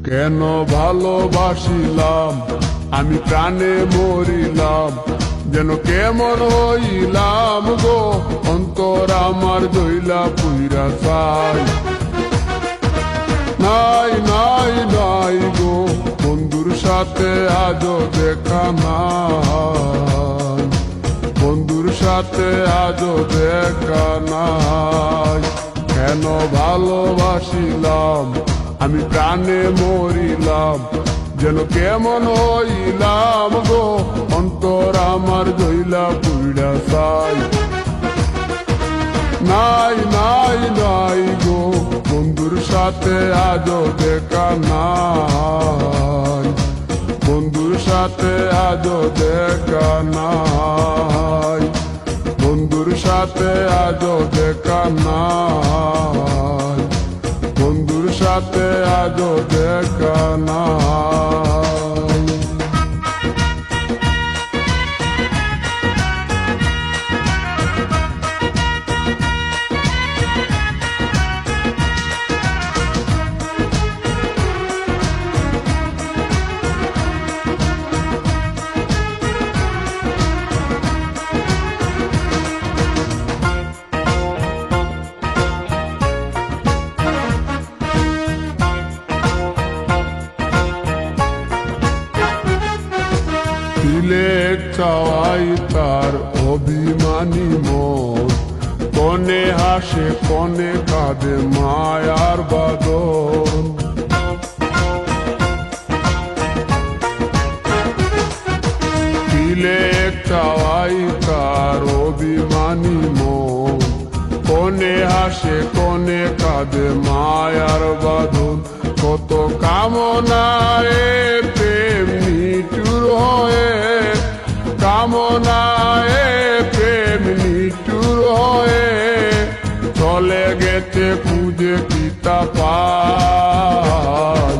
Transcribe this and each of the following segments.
কেন ভালোবাসিলাম আমি প্রাণে মরিলাম, যেন কেমন হইলাম গো, অন্তর আমার দইলা পুইরা চাই। নাই নাই নাই গো, বন্ধুর সাথে আজও দেখা নাই, বন্ধুর সাথে আজও দেখা নাই। কেন ভালোবাসিলাম আমি প্রাণে মরিলাম, যেন কেমন হইলাম গো, অন্তর আমার দইলা পুইরা চাই। নাই নাই নাই গো, বন্ধুর সাথে আজও দেখা নাই, বন্ধুর সাথে আজও দেখা নাই, বন্ধুর সাথে আজও দেখা নাই, বন্ধুর সাথে আজও দেখা নাই। দিলে চাওয়াই তার অভিমানী মন, কনে হাসে কনে কাঁদে মায়ার বাদন। দিলে চাওয়াই তার অভিমানী মন, কনে হাসে কনে কাঁদে মায়ার বাদন। কত কামনায় প্রেম নিঠুর হয়ে, কামনায় প্রেম নিঠুর হয়ে, চলে গেছে খুঁজে কিতা পাই,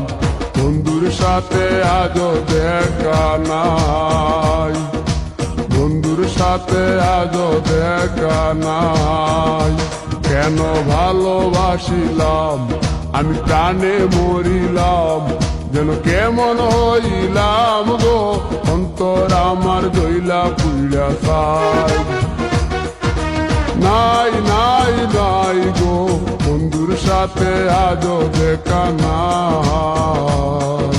বন্ধুর সাথে আজও দেখা নাই, বন্ধুর সাথে আজও দেখা নাই। কেন ভালোবাসিলাম আমি প্রাণে মরিলাম, যেন কেমন হইলাম গো, অন্তর আমার দইলা পুইরা চাই। নাই নাই নাই গো, বন্ধুর সাথে আজও দেখা নাই,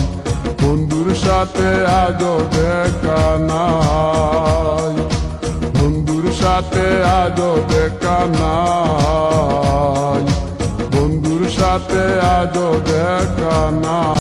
বন্ধুর সাথে আজও দেখা নাই, বন্ধুর সাথে আজও দেখা নাই, বন্ধুর সাথে আজও দেখা নাই।